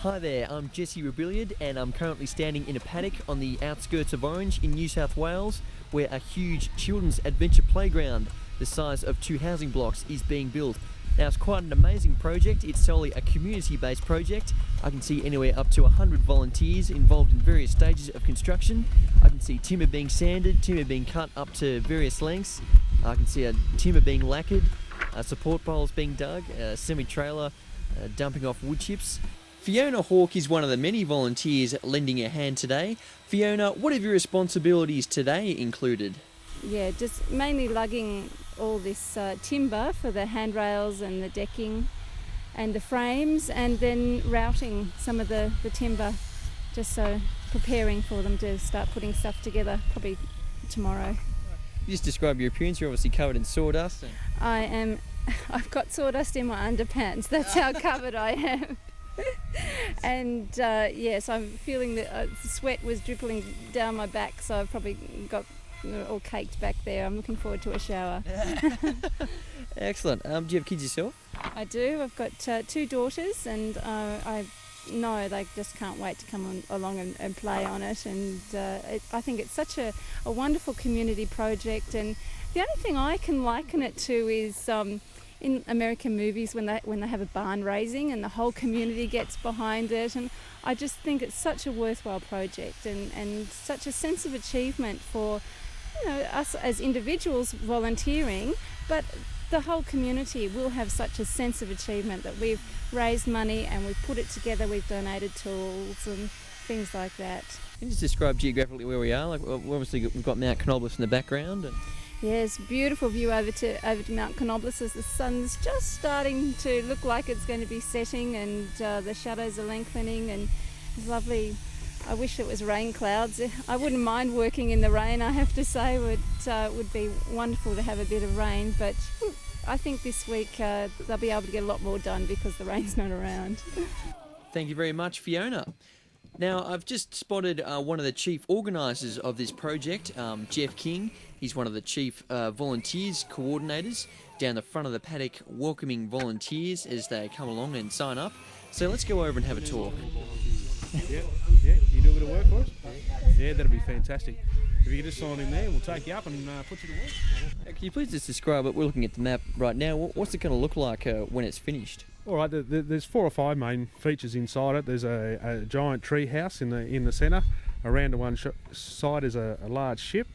Hi there, I'm Jesse Robilliard and I'm currently standing in a paddock on the outskirts of Orange in New South Wales where a huge children's adventure playground the size of 2 housing blocks is being built. Now it's quite an amazing project. It's solely a community-based project. I can see anywhere up to 100 volunteers involved in various stages of construction. I can see timber being sanded, timber being cut up to various lengths. I can see a timber being lacquered, support poles being dug, a semi-trailer dumping off wood chips. Fiona Hawke is one of the many volunteers lending a hand today. Fiona, what have your responsibilities today included? Yeah, just mainly lugging all this timber for the handrails and the decking and the frames, and then routing some of the timber, just so preparing for them to start putting stuff together probably tomorrow. You just describe your appearance. You're obviously covered in sawdust. I've got sawdust in my underpants. That's how covered I am. And yes, I'm feeling that sweat was dripping down my back, so I've probably got all caked back there. I'm looking forward to a shower. Excellent. Do you have kids yourself? I do. I've got 2 daughters, and I know they just can't wait to come along and play on it. And I think it's such a wonderful community project. And the only thing I can liken it to is in American movies when they have a barn raising and the whole community gets behind it. And I just think it's such a worthwhile project and such a sense of achievement for us as individuals volunteering, but the whole community will have such a sense of achievement that we've raised money and we've put it together, we've donated tools and things like that. Can you just describe geographically where we are? Like, obviously we've got Mount Canobolas in the background. Yes, beautiful view over to Mount Canobolas as the sun's just starting to look like it's going to be setting, and the shadows are lengthening, and it's lovely. I wish it was rain clouds. I wouldn't mind working in the rain, I have to say. It would be wonderful to have a bit of rain, but I think this week they'll be able to get a lot more done because the rain's not around. Thank you very much, Fiona. Now, I've just spotted one of the chief organisers of this project, Jeff King. He's one of the chief volunteers coordinators down the front of the paddock, welcoming volunteers as they come along and sign up. So let's go over and have a talk. Yeah, you do a bit of work for us? Yeah, that'll be fantastic. If you could just sign in there, we'll take you up and put you to work. Can you please just describe it? We're looking at the map right now. What's it going to look like when it's finished? All right, there's 4 or 5 main features inside it. There's a giant tree house in the centre. Around to one side is a large ship.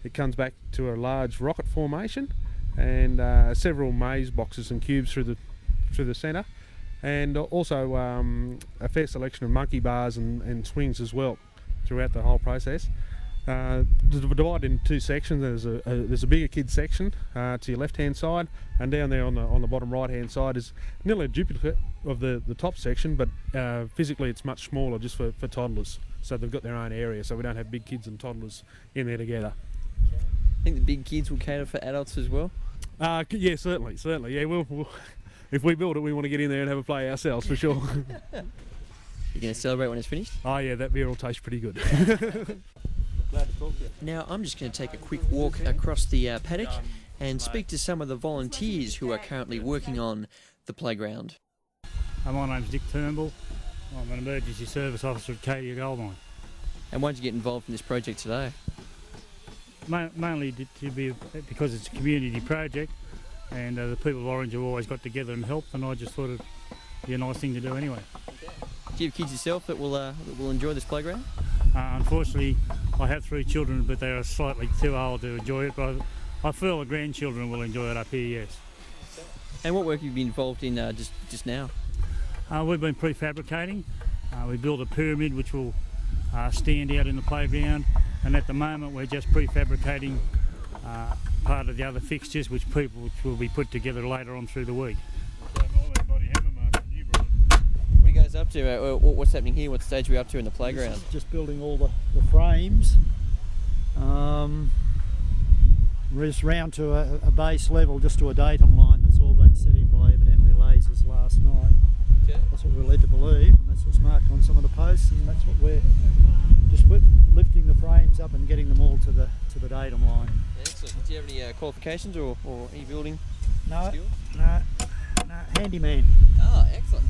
It comes back to a large rocket formation, and several maze boxes and cubes through the centre, and also a fair selection of monkey bars and swings as well throughout the whole process. Divided into 2 sections. There's a bigger kids section to your left hand side, and down there on the bottom right hand side is nearly a duplicate of the top section, but physically it's much smaller, just for toddlers. So they've got their own area, so we don't have big kids and toddlers in there together. I think the big kids will cater for adults as well? Yeah, certainly. Yeah, we'll if we build it, we want to get in there and have a play ourselves for sure. You're going to celebrate when it's finished? Oh yeah, that beer will taste pretty good. Glad to talk to you. Now I'm just going to take a quick walk across the paddock and speak to some of the volunteers who are currently working on the playground. My name's Dick Turnbull. I'm an emergency service officer at Cadia Gold Mine. And why did you get involved in this project today? Mainly because it's a community project, and the people of Orange have always got together and helped, and I just thought it'd be a nice thing to do anyway. Do you have kids yourself that will enjoy this playground? Unfortunately, I have 3 children, but they are slightly too old to enjoy it, but I feel the grandchildren will enjoy it up here, yes. And what work have you been involved in just now? We've been prefabricating. We built a pyramid which will stand out in the playground, and at the moment we're just prefabricating part of the other fixtures which will be put together later on through the week. What are you guys up to? What's happening here? What stage are we up to in the playground? Just building all the frames. We're just round to a base level, just to a datum line that's all been set in by evidently lasers last night. Okay. That's what we're led to believe, and that's what's marked on some of the posts, and that's what we're just lifting the frames up and getting them all to the datum line. Excellent. Do you have any qualifications or any building skills? No, handyman. Ah, excellent.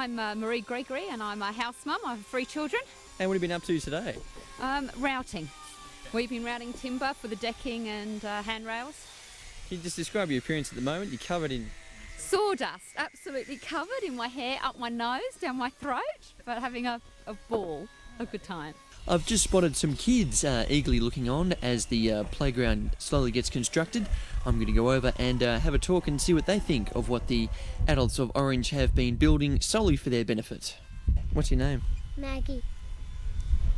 I'm Marie Gregory and I'm a house mum. I have 3 children. And what have you been up to today? Routing. We've been routing timber for the decking and handrails. Can you just describe your appearance at the moment? You're covered in... Sawdust, absolutely covered in my hair, up my nose, down my throat, but having a ball, a good time. I've just spotted some kids eagerly looking on as the playground slowly gets constructed. I'm going to go over and have a talk and see what they think of what the adults of Orange have been building solely for their benefit. What's your name? Maggie.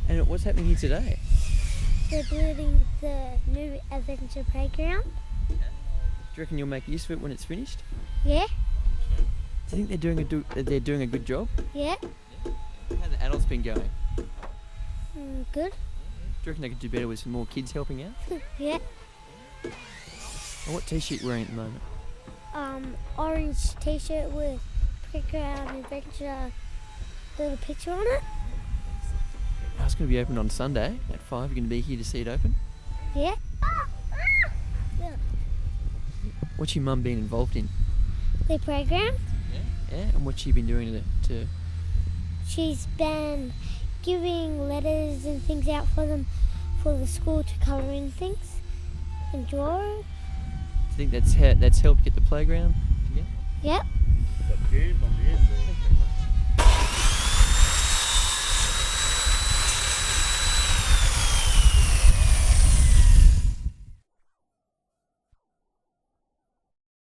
And what's happening here today? They're building the new adventure playground. Do you reckon you'll make use of it when it's finished? Yeah? Do you think they're doing a good job? Yeah? How have the adults been going? Good. Do you reckon they could do better with some more kids helping out? Yeah. And what t-shirt you're wearing at the moment? Orange t-shirt with playground adventure little picture on it. It's going to be open on Sunday at 5. You're going to be here to see it open? Yeah. What's your mum been involved in? The playground. Yeah? And what's she been doing to... She's been giving letters and things out for them, for the school to colour in things and draw. Do you think that's helped get the playground together? Yep. Got jams on the end there.